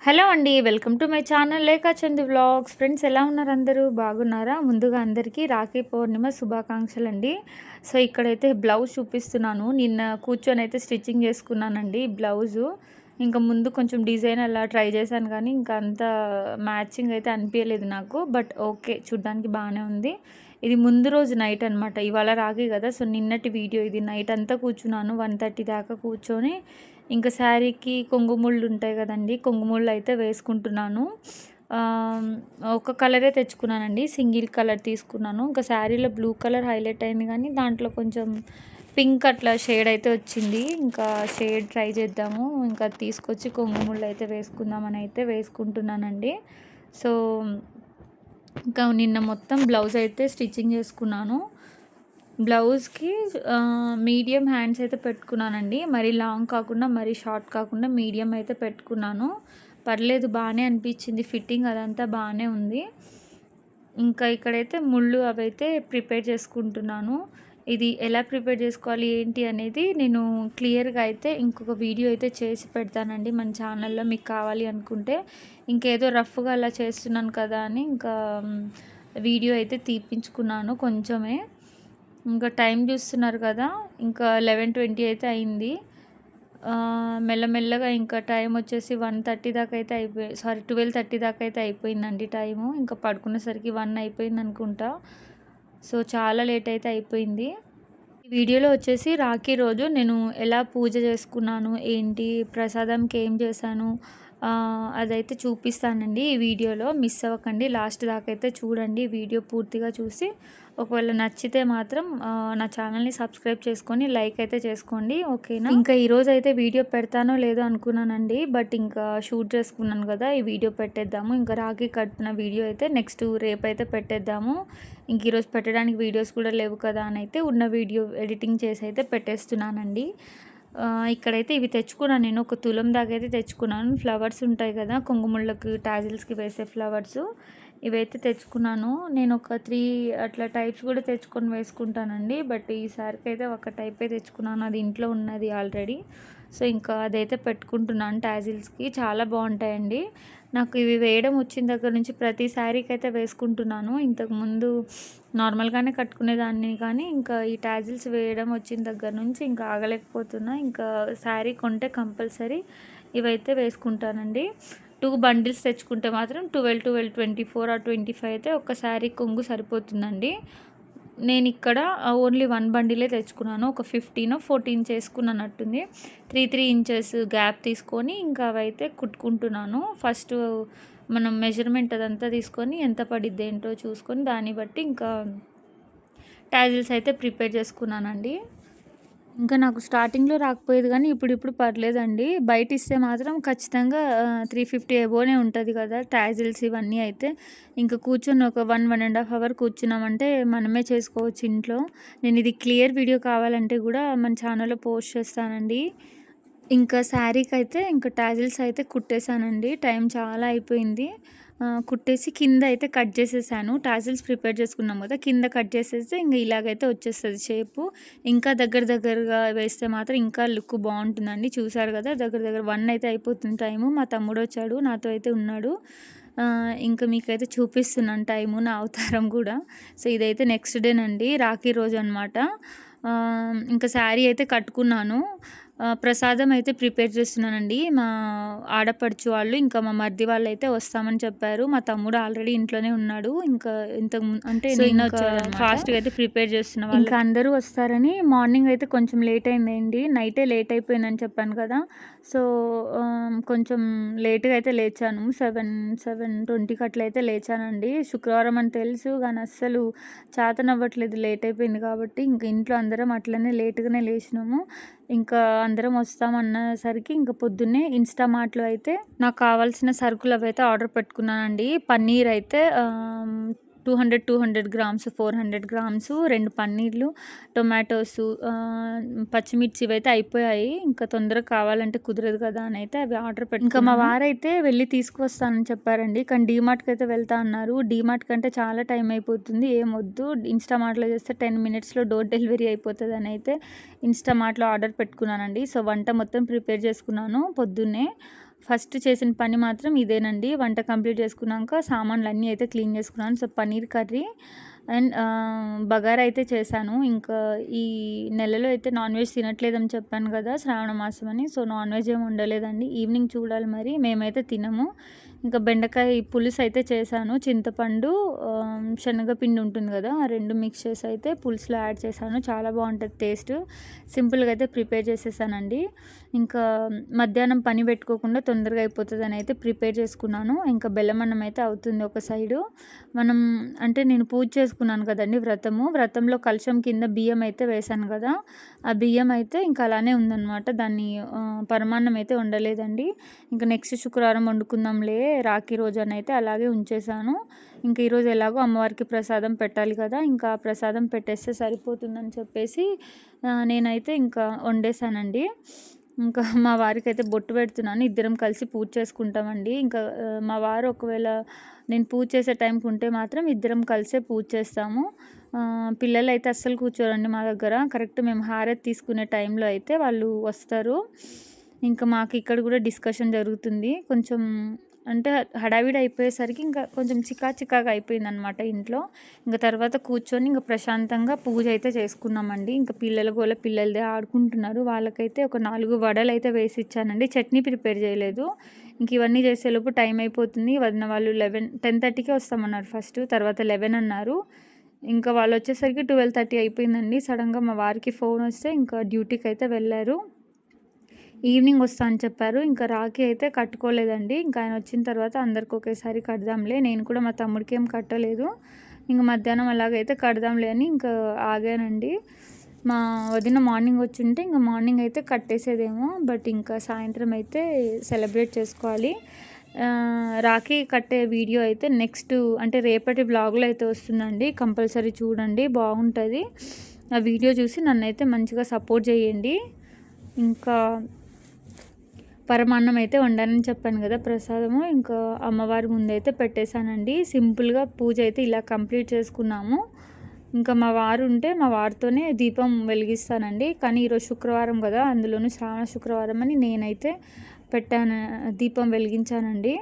Hello అండి. Welcome to my channel Lekha Chandu vlogs. Friends ఎలా ఉన్నారు అందరూ? బాగున్నారా? ముందుగా అందరికీ రాఖీ పౌర్ణిమ శుభాకాంక్షలండి. సో, ఇక్కడైతే బ్లౌజ్ చూపిస్తున్నాను. నిన్న కూర్చొనైతే స్టిచ్చింగ్ చేసుకున్నానండి బ్లౌజు. ఇంకా ముందు కొంచెం డిజైన్ అలా ట్రై చేశాను కానీ ఇంకా అంత మ్యాచింగ్ అయితే అనిపియలేదు నాకు. బట్ ఓకే, చూడ్డానికి బాగానే ఉంది. ఇది ముందు రోజు నైట్ అనమాట. ఇవాళ రాఖీ కదా! సో, నిన్నటి వీడియో ఇది. నైట్ అంతా కూర్చున్నాను. 1:30 దాకా కూర్చొని ఇంకా శారీకి కొంగుముళ్ళు ఉంటాయి కదండీ! కొంగుముళ్ళు అయితే వేసుకుంటున్నాను. ఒక కలరే తెచ్చుకున్నానండి. సింగిల్ కలర్ తీసుకున్నాను. ఇంకా శారీలో బ్లూ కలర్ హైలైట్ అయింది కానీ దాంట్లో కొంచెం పింక్ అట్లా షేడ్ అయితే వచ్చింది. ఇంకా షేడ్ ట్రై చేద్దాము. ఇంకా తీసుకొచ్చి కొంగుముళ్ళు అయితే వేసుకుందామని అయితే వేసుకుంటున్నానండి. సో, ఇంకా నిన్న మొత్తం బ్లౌజ్ అయితే స్టిచ్చింగ్ చేసుకున్నాను. బ్లౌజ్‌కి మీడియం హ్యాండ్స్ అయితే పెట్టుకున్నానండి. మరీ లాంగ్ కాకుండా, మరీ షార్ట్ కాకుండా మీడియం అయితే పెట్టుకున్నాను. పర్లేదు, బాగానే అనిపించింది. ఫిట్టింగ్ అదంతా బాగానే ఉంది. ఇంకా ఇక్కడైతే ముళ్ళు అవైతే ప్రిపేర్ చేసుకుంటున్నాను. ఇది ఎలా ప్రిపేర్ చేసుకోవాలి ఏంటి అనేది నేను క్లియర్‌గా అయితే ఇంకొక వీడియో అయితే చేసి పెడతానండి మన ఛానల్‌లో, మీకు కావాలి అనుకుంటే. ఇంకేదో రఫ్‌గా అలా చేస్తున్నాను కదా అని ఇంకా వీడియో అయితే తీపించుకున్నాను కొంచెమే. ఇంకా టైం చూస్తున్నారు కదా! ఇంకా 11:20 అయితే అయింది. మెల్లమెల్లగా ఇంకా టైం వచ్చేసి 1:30 దాకా అయితే 12:30 దాకా అయితే అయిపోయిందండి టైము. ఇంకా పడుకునేసరికి 1 అయిపోయింది అనుకుంటా. సో, చాలా లేట్ అయితే అయిపోయింది. ఈ వీడియోలో వచ్చేసి రాఖీ రోజు నేను ఎలా పూజ చేసుకున్నాను, ఏంటి, ప్రసాదంకి ఏం చేశాను, అదైతే చూపిస్తానండి ఈ వీడియోలో. మిస్ అవ్వకండి, లాస్ట్ దాకా అయితే చూడండి. వీడియో పూర్తిగా చూసి ఒకవేళ నచ్చితే మాత్రం నా ఛానల్ని సబ్స్క్రైబ్ చేసుకొని లైక్ అయితే చేసుకోండి, ఓకేనా? ఇంకా ఈరోజు అయితే వీడియో పెడతానో లేదో అనుకున్నానండి. బట్ ఇంకా షూట్ చేసుకున్నాను కదా, ఈ వీడియో పెట్టేద్దాము. ఇంకా రాఖీ కట్టిన వీడియో అయితే నెక్స్ట్ రేపు అయితే పెట్టేద్దాము. ఇంక ఈరోజు పెట్టడానికి వీడియోస్ కూడా లేవు కదా అని అయితే ఉన్న వీడియో ఎడిటింగ్ చేసి అయితే పెట్టేస్తున్నానండి. ఇక్కడైతే ఇవి తెచ్చుకున్నాను నేను. ఒక తులం దాకా అయితే తెచ్చుకున్నాను. ఫ్లవర్స్ ఉంటాయి కదా, కొంగుముళ్ళకి టాజిల్స్కి వేసే ఫ్లవర్స్, ఇవైతే తెచ్చుకున్నాను. నేను ఒక 3 అట్లా టైప్స్ కూడా తెచ్చుకొని వేసుకుంటానండి. బట్ ఈసారికి అయితే ఒక టైపే తెచ్చుకున్నాను, అది ఇంట్లో ఉన్నది ఆల్రెడీ. సో, ఇంకా అదైతే పెట్టుకుంటున్నాను టాజిల్స్కి. చాలా బాగుంటాయండి. నాకు ఇవి వేయడం వచ్చిన దగ్గర నుంచి ప్రతి శారీకి అయితే వేసుకుంటున్నాను. ఇంతకుముందు నార్మల్గానే కట్టుకునేదాన్ని కానీ ఇంకా ఈ టాజిల్స్ వేయడం వచ్చిన దగ్గర నుంచి ఇంకా ఆగలేకపోతున్నా. ఇంకా శారీ కొంటే కంపల్సరీ ఇవైతే వేసుకుంటానండి. 2 బండిల్స్ తెచ్చుకుంటే మాత్రం 12, 12, 24 ఆర్ 25 అయితే ఒక శారీ కొంగు సరిపోతుందండి. నేను ఇక్కడ ఓన్లీ 1 బండిలే తెచ్చుకున్నాను. ఒక 15, 14 చేసుకున్నట్టుంది. 3 ఇంచెస్ గ్యాప్ తీసుకొని ఇంకా అవైతే కుట్టుకుంటున్నాను. ఫస్ట్ మనం మెజర్మెంట్ అదంతా తీసుకొని ఎంత పడిద్ది ఏంటో చూసుకొని దాన్ని బట్టి ఇంకా టాజిల్స్ అయితే ప్రిపేర్ చేసుకున్నానండి. ఇంకా నాకు స్టార్టింగ్‌లో రాకపోయేది కానీ ఇప్పుడు పర్లేదండి. బయట ఇస్తే మాత్రం ఖచ్చితంగా 350 అబోనే ఉంటది కదా టాజిల్స్ ఇవన్నీ అయితే. ఇంకా కూర్చొని ఒక 1, 1½ అవర్ కూర్చున్నామంటే మనమే చేసుకోవచ్చు ఇంట్లో. నేను ఇది క్లియర్ వీడియో కావాలంటే కూడా మన ఛానల్‌లో పోస్ట్ చేస్తానండి. ఇంకా శారీకైతే ఇంకా టాజిల్స్ అయితే కుట్టేశానండి. టైం చాలా అయిపోయింది. కుట్టేసి కింద అయితే కట్ చేసేసాను. టాజిల్స్ ప్రిపేర్ చేసుకున్నాం కదా, కింద కట్ చేసేస్తే ఇంక ఇలాగైతే వచ్చేస్తుంది షేపు. ఇంకా దగ్గరగా వేస్తే మాత్రం ఇంకా లుక్ బాగుంటుందండి. చూసారు కదా, దగ్గర 1 అయితే అయిపోతుంది టైము. మా తమ్ముడు వచ్చాడు, నాతో అయితే ఉన్నాడు. ఇంకా మీకైతే చూపిస్తున్నాను టైము, నా అవతారం కూడా. సో, ఇదైతే నెక్స్ట్ డేనండి, రాఖీ రోజు అనమాట. ఇంకా శారీ అయితే కట్టుకున్నాను. ప్రసాదం అయితే ప్రిపేర్ చేస్తున్నానండి. మా ఆడపడుచు వాళ్ళు ఇంకా మా మరిది వాళ్ళు అయితే వస్తామని చెప్పారు. మా తమ్ముడు ఆల్రెడీ ఇంట్లోనే ఉన్నాడు. ఇంకా అంటే నిన్న వచ్చాడనమాట. ఫాస్ట్‌గా అయితే ప్రిపేర్ చేస్తున్న వాళ్ళు. ఇంకా అందరూ వస్తారని మార్నింగ్ అయితే కొంచెం లేట్ అయిందండి. నైటే లేట్ అయిపోయిందని చెప్పాను కదా. సో, కొంచెం లేట్‌గా అయితే లేచాను. 7:20కి అట్లయితే లేచానండి. శుక్రవారం అని తెలుసు కానీ అస్సలు చేతనవ్వట్లేదు, లేట్ అయిపోయింది కాబట్టి. ఇంక ఇంట్లో అందరం అట్లనే లేట్‌గానే లేచినాము. ఇంకా అందరం వస్తామన్నసరికి ఇంక పొద్దున్నే ఇన్‌స్టామార్ట్‌లో అయితే నాకు కావాల్సిన సరుకులు అవైతే ఆర్డర్ పెట్టుకున్నానండి. పన్నీర్ అయితే 200 గ్రామ్స్, 400 గ్రామ్స్, 2 పన్నీర్లు, టొమాటోసు, పచ్చిమిర్చి ఇవైతే అయిపోయాయి. ఇంకా తొందరగా కావాలంటే కుదరదు కదా అని అయితే అవి ఆర్డర్ పెట్టుకున్నాను. ఇంకా మా వారైతే వెళ్ళి తీసుకొస్తానని చెప్పారండి. కానీ డీమార్ట్‌కి అయితే వెళ్తా అన్నారు. డీమార్ట్ కంటే చాలా టైం అయిపోతుంది, ఏమొద్దు ఇన్‌స్టామార్ట్‌లో చేస్తే 10 మినిట్స్‌లో డోర్ డెలివరీ అయిపోతుందని అయితే ఇన్‌స్టామార్ట్‌లో ఆర్డర్ పెట్టుకున్నానండి. సో, వంట మొత్తం ప్రిపేర్ చేసుకున్నాను పొద్దున్నే. ఫస్ట్ చేసిన పని మాత్రం ఇదేనండి. వంట కంప్లీట్ చేసుకున్నాక సామాన్లు అన్నీ అయితే క్లీన్ చేసుకున్నాను. So paneer curry and bagara అయితే చేశాను. ఇంకా ఈ నెలలో అయితే నాన్ వెజ్ తినట్లేదని చెప్పాను కదా, శ్రావణ మాసం అని. సో నాన్ వెజ్ ఏమి ఉండలేదండి. ఈవినింగ్ చూడాలి మరి. మేమైతే తినము. ఇంకా బెండకాయ పులుసు అయితే చేశాను. చింతపండు శనగపిండి ఉంటుంది కదా, ఆ రెండు మిక్స్ చేసి అయితే పులుసులో యాడ్ చేశాను. చాలా బాగుంటుంది టేస్ట్. సింపుల్గా అయితే ప్రిపేర్ చేసేసానండి. ఇంకా మధ్యాహ్నం పని పెట్టుకోకుండా తొందరగా అయిపోతుందని అయితే ప్రిపేర్ చేసుకున్నాను. ఇంకా బెల్లం అన్నం అయితే అవుతుంది ఒక సైడు. మనం అంటే నేను పూజ చేసుకున్నాను కదండి వ్రతంలో కలశం కింద బియ్యం అయితే వేశాను కదా, ఆ బియ్యం అయితే ఇంకా అలానే ఉందన్నమాట. దాన్ని పరమాన్నం అయితే వండలేదండి. ఇంకా నెక్స్ట్ శుక్రవారం వండుకుందాంలే రాఖీ రోజు అని అయితే అలాగే ఉంచేసాను. ఇంక ఈరోజు ఎలాగో అమ్మవారికి ప్రసాదం పెట్టాలి కదా, ఇంకా ప్రసాదం పెట్టేస్తే సరిపోతుందని చెప్పేసి నేనైతే ఇంకా వండేసానండి. ఇంకా మా వారికి అయితే బొట్టు పెడుతున్నాను. ఇద్దరం కలిసి పూజ చేసుకుంటామండి. ఇంకా మా వారు ఒకవేళ నేను పూజ చేసే టైంకి ఉంటే మాత్రం ఇద్దరం కలిసే పూజ చేస్తాము. పిల్లలు అయితే అస్సలు కూర్చోరండి మా దగ్గర. కరెక్ట్ మేము హారతి తీసుకునే టైంలో అయితే వాళ్ళు వస్తారు. ఇంకా మాకు ఇక్కడ కూడా డిస్కషన్ జరుగుతుంది. కొంచెం అంటే హడావిడి అయిపోయేసరికి ఇంకా కొంచెం చికాగా అయిపోయిందనమాట ఇంట్లో. ఇంకా తర్వాత కూర్చొని ఇంకా ప్రశాంతంగా పూజ అయితే చేసుకున్నామండి. ఇంకా పిల్లల గోల పిల్లలదే ఆడుకుంటున్నారు. వాళ్ళకైతే ఒక 4 వడలు అయితే వేసి ఇచ్చానండి. చట్నీ ప్రిపేర్ చేయలేదు. ఇంక ఇవన్నీ చేసేలోపు టైం అయిపోతుంది. వదిన వాళ్ళు 10:30కే వస్తామన్నారు ఫస్ట్, తర్వాత 11 అన్నారు. ఇంకా వాళ్ళు వచ్చేసరికి 12:30 అయిపోయిందండి. సడన్గా మా వారికి ఫోన్ వస్తే ఇంకా డ్యూటీకి అయితే వెళ్ళారు. ఈవినింగ్ వస్తా అని చెప్పారు. ఇంకా రాఖీ అయితే కట్టుకోలేదండి. ఇంకా ఆయన వచ్చిన తర్వాత అందరికి ఒకేసారి కడదాంలే, నేను కూడా మా తమ్ముడికి ఏం కట్టలేదు. ఇంక మధ్యాహ్నం అలాగైతే కడదాంలే అని ఇంకా ఆగానండి. మా వదిన మార్నింగ్ వచ్చి ఉంటే ఇంకా మార్నింగ్ అయితే కట్టేసేదేమో, బట్ ఇంకా సాయంత్రం అయితే సెలబ్రేట్ చేసుకోవాలి. రాఖీ కట్టే వీడియో అయితే నెక్స్ట్ అంటే రేపటి బ్లాగ్లో అయితే వస్తుందండి. కంపల్సరీ చూడండి, బాగుంటుంది. ఆ వీడియో చూసి నన్నైతే మంచిగా సపోర్ట్ చేయండి. ఇంకా పరమాన్నం అయితే వండానని చెప్పాను కదా ప్రసాదము, ఇంకా అమ్మవారి ముందైతే పెట్టేశానండి. సింపుల్గా పూజ అయితే ఇలా కంప్లీట్ చేసుకున్నాము. ఇంకా మా వారు ఉంటే మా వారితోనే దీపం వెలిగిస్తానండి. కానీ ఈరోజు శుక్రవారం కదా, అందులోనూ శ్రావణ శుక్రవారం అని నేనైతే పెట్టాను, దీపం వెలిగించానండి.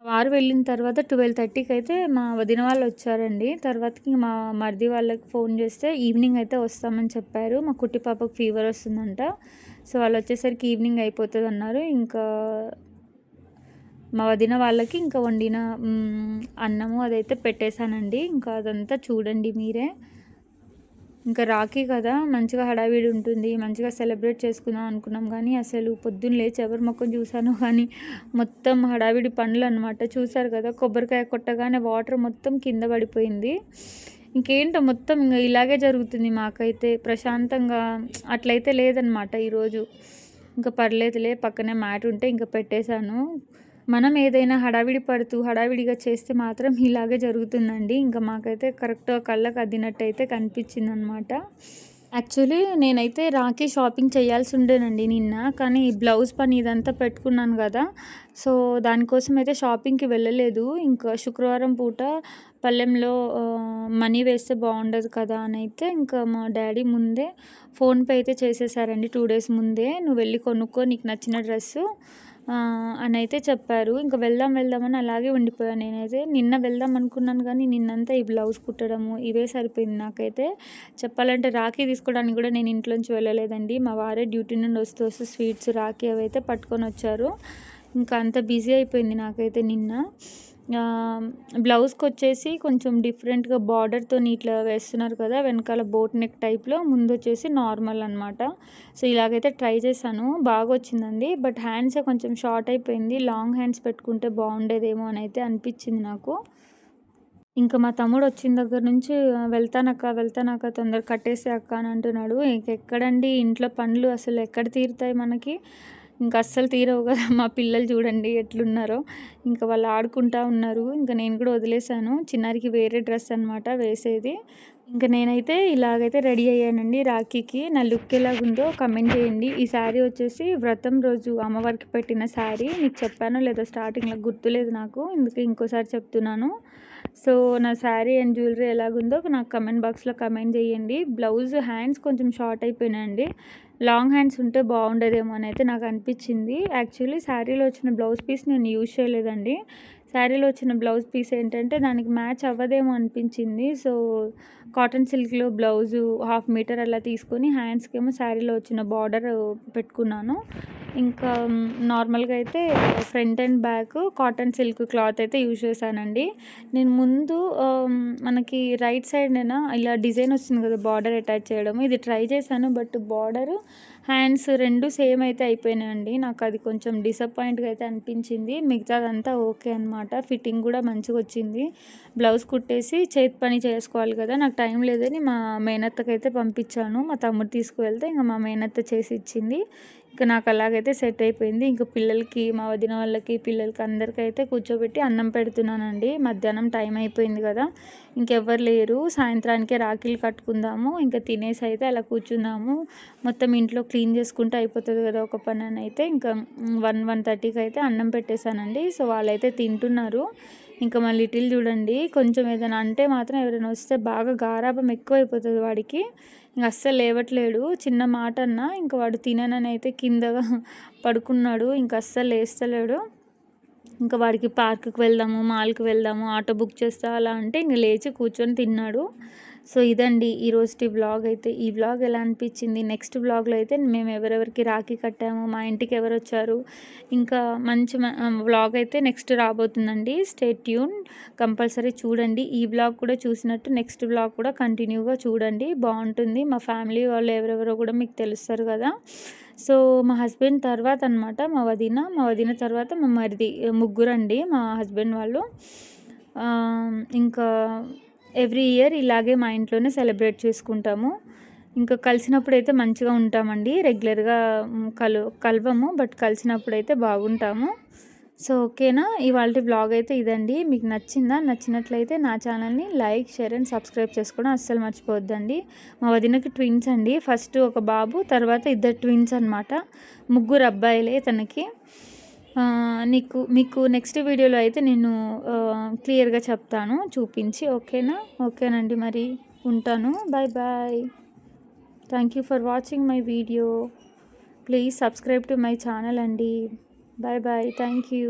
వారు వెళ్ళిన తర్వాత 12:30కి అయితే మా వదిన వాళ్ళు వచ్చారండి. తర్వాతకి మా మరిది వాళ్ళకి ఫోన్ చేస్తే ఈవినింగ్ అయితే వస్తామని చెప్పారు. మా కుట్టి పాపకు ఫీవర్ వస్తుందంట. సో వాళ్ళు వచ్చేసరికి ఈవినింగ్ అయిపోతుంది అన్నారు. ఇంకా మా వదిన వాళ్ళకి ఇంకా వండిన అన్నము అదైతే పెట్టేశానండి. ఇంకా అదంతా చూడండి మీరే. ఇంకా రాఖీ కదా, మంచిగా హడావిడి ఉంటుంది, మంచిగా సెలబ్రేట్ చేసుకుందాం అనుకున్నాం. కానీ అసలు పొద్దున్న లేచి ఎవరి మొక్కం చూసాను కానీ మొత్తం హడావిడి పనులు అనమాట. చూసారు కదా, కొబ్బరికాయ కొట్టగానే వాటర్ మొత్తం కింద పడిపోయింది. ఇంకేంటో మొత్తం ఇంకా ఇలాగే జరుగుతుంది మాకైతే. ప్రశాంతంగా అట్లయితే లేదనమాట ఈరోజు. ఇంకా పర్లేదులే, పక్కనే మ్యాట్ ఉంటే ఇంకా పెట్టేశాను. మనం ఏదైనా హడావిడి పడుతూ హడావిడిగా చేస్తే మాత్రం ఇలాగే జరుగుతుందండి. ఇంకా మాకైతే కరెక్ట్గా కళ్ళకు అద్దినట్టు అయితే కనిపించింది అనమాట. యాక్చువల్లీ నేనైతే రాఖీ షాపింగ్ చేయాల్సి ఉండేనండి నిన్న, కానీ బ్లౌజ్ పని ఇదంతా పెట్టుకున్నాను కదా, సో దానికోసం అయితే షాపింగ్కి వెళ్ళలేదు. ఇంకా శుక్రవారం పూట పళ్ళెంలో మనీ వేస్తే బాగుండదు కదా అని అయితే ఇంకా మా డాడీ ముందే ఫోన్పే అయితే చేసేసారండి. 2 days ముందే, నువ్వు వెళ్ళి కొనుక్కో నీకు నచ్చిన డ్రెస్సు అని అయితే చెప్పారు. ఇంకా వెళ్దామని అలాగే ఉండిపోయాను నేనైతే. నిన్న వెళ్దాం అనుకున్నాను కానీ నిన్నంతా ఈ బ్లౌజ్ కుట్టడము ఇవే సరిపోయింది నాకైతే. చెప్పాలంటే రాఖీ తీసుకోవడానికి కూడా నేను ఇంట్లోంచి వెళ్ళలేదండి. మా వారే డ్యూటీ నుండి వస్తూ స్వీట్స్ రాఖీ అవి అయితే పట్టుకొని వచ్చారు. ఇంకా అంత బిజీ అయిపోయింది నాకైతే నిన్న. బ్లౌజ్కి వచ్చేసి కొంచెం డిఫరెంట్గా బార్డర్తో ఇట్లా వేస్తున్నారు కదా, వెనకాల బోట్ నెక్ టైప్లో, ముందు వచ్చేసి నార్మల్ అనమాట. సో ఇలాగైతే ట్రై చేశాను, బాగా వచ్చిందండి. బట్ హ్యాండ్సే కొంచెం షార్ట్ అయిపోయింది. లాంగ్ హ్యాండ్స్ పెట్టుకుంటే బాగుండేదేమో అని అయితే అనిపించింది నాకు. ఇంకా మా తమ్ముడు వచ్చిన దగ్గర నుంచి వెళ్తానక్క తొందరగా కట్టేసే అక్క అని అంటున్నాడు. ఇంకెక్కడండి ఇంట్లో పనులు అసలు ఎక్కడ తీరుతాయి మనకి, ఇంకా అస్సలు తీరవు కదా. మా పిల్లలు చూడండి ఎట్లున్నారో, ఇంకా వాళ్ళు ఆడుకుంటూ ఉన్నారు. ఇంకా నేను కూడా వదిలేశాను. చిన్నారికి వేరే డ్రెస్ అనమాట వేసేది. ఇంకా నేనైతే ఇలాగైతే రెడీ అయ్యానండి రాఖీకి. నా లుక్ ఎలాగుందో కమెంట్ చేయండి. ఈ శారీ వచ్చేసి వ్రతం రోజు అమ్మవారికి పెట్టిన శారీ. మీకు చెప్పానో లేదో స్టార్టింగ్లో గుర్తులేదు నాకు, ఇందుకు ఇంకోసారి చెప్తున్నాను. సో నా శారీ అండ్ జ్యువెలరీ ఎలాగుందో నాకు కమెంట్ బాక్స్లో కమెంట్ చేయండి. బ్లౌజ్ హ్యాండ్స్ కొంచెం షార్ట్ అయిపోయినాయండి. లాంగ్ హ్యాండ్స్ ఉంటే బాగుండేదేమో అని అయితే నాకు అనిపించింది. యాక్చువల్లీ శారీలో వచ్చిన బ్లౌజ్ పీస్ నేను యూజ్ చేయలేదండి. శారీలో వచ్చిన బ్లౌజ్ పీస్ ఏంటంటే దానికి మ్యాచ్ అవ్వదేమో అనిపించింది. సో కాటన్ సిల్క్లో బ్లౌజు 1/2 మీటర్ అలా తీసుకొని హ్యాండ్స్కేమో శారీలో వచ్చిన బార్డర్ పెట్టుకున్నాను. ఇంకా నార్మల్గా అయితే front and back cotton silk cloth అయితే యూజ్ చేశానండి. నేను ముందు మనకి రైట్ సైడ్నేనా ఇలా డిజైన్ వస్తుంది కదా బార్డర్ అటాచ్ చేయడం, ఇది ట్రై చేశాను. బట్ బార్డర్ హ్యాండ్స్ 2 సేమ్ అయితే అయిపోయినాయండి. నాకు అది కొంచెం డిసప్పాయింట్గా అయితే అనిపించింది. మిగతాదంతా ఓకే అనమాట. ఫిట్టింగ్ కూడా మంచిగా వచ్చింది. బ్లౌజ్ కుట్టేసి చేతి పని చేసుకోవాలి కదా, నాకు టైం లేదని మా మేనత్తకైతే పంపించాను. మా తమ్ముడు తీసుకువెళ్తే ఇంకా మా మేనత్త చేసి ఇచ్చింది. ఇంకా నాకు అలాగైతే సెట్ అయిపోయింది. ఇంకా పిల్లలకి, మా వదిన వాళ్ళకి, పిల్లలకి అందరికైతే కూర్చోబెట్టి అన్నం పెడుతున్నానండి. మధ్యాహ్నం టైం అయిపోయింది కదా, ఇంకెవ్వరు లేరు. సాయంత్రానికే రాఖీలు కట్టుకుందాము, ఇంకా తినేసి అయితే అలా కూర్చుందాము. మొత్తం ఇంట్లో క్లీన్ చేసుకుంటే అయిపోతుంది కదా ఒక పని అని అయితే ఇంకా 1:30కి అయితే అన్నం పెట్టేశానండి. సో వాళ్ళైతే తింటున్నారు. ఇంకా మా లిటిల్ చూడండి, కొంచెం ఏదైనా అంటే మాత్రం ఎవరైనా వస్తే బాగా గారాబం ఎక్కువ అయిపోతుంది వాడికి. ఇంక అస్సలు లేవట్లేడు. చిన్న మాట అన్నా ఇంకా వాడు తిననని అయితే కిందగా పడుకున్నాడు. ఇంక అస్సలు లేస్తలేడు. ఇంకా వాడికి పార్క్కి వెళ్దాము, మాల్కి వెళ్దాము, ఆటో బుక్ చేస్తా అలా అంటే ఇంక లేచి కూర్చొని తిన్నాడు. సో ఇదండి ఈరోజు వ్లాగ్ అయితే. ఈ వ్లాగ్ ఎలా అనిపించింది? నెక్స్ట్ వ్లాగ్లో అయితే మేము ఎవరెవరికి రాఖీ కట్టాము, మా ఇంటికి ఎవరు వచ్చారు, ఇంకా మంచి వ్లాగ్ అయితే నెక్స్ట్ రాబోతుందండి. స్టే ట్యూన్, కంపల్సరీ చూడండి. ఈ వ్లాగ్ కూడా చూసినట్టు నెక్స్ట్ వ్లాగ్ కూడా కంటిన్యూగా చూడండి, బాగుంటుంది. మా ఫ్యామిలీ వాళ్ళు ఎవరెవరో కూడా మీకు తెలుస్తారు కదా. సో మా హస్బెండ్ తర్వాత అనమాట మా వదిన తర్వాత మా మరిది, ముగ్గురండి మా హస్బెండ్ వాళ్ళు. ఇంకా ఎవ్రీ ఇయర్ ఇలాగే మా ఇంట్లోనే సెలబ్రేట్ చేసుకుంటాము. ఇంకా కలిసినప్పుడు అయితే మంచిగా ఉంటామండి. రెగ్యులర్గా కలవము, బట్ కలిసినప్పుడు అయితే బాగుంటాము. సో ఓకేనా, ఇవాళ బ్లాగ్ అయితే ఇదండి. మీకు నచ్చిందా? నచ్చినట్లయితే నా ఛానల్ని లైక్, షేర్ అండ్ సబ్స్క్రైబ్ చేసుకోవడం అస్సలు మర్చిపోవద్దండి. మా వదినకి ట్విన్స్ అండి. ఫస్ట్ ఒక బాబు, తర్వాత 2 ట్విన్స్ అనమాట. 3 అబ్బాయిలే తనకి. మీకు నెక్స్ట్ వీడియోలో అయితే నేను క్లియర్గా చెప్తాను చూపించి. ఓకేనండి, మరి ఉంటాను. Bye bye. Thank you for watching my video. Please subscribe to my channel అండి. Bye bye. Thank you.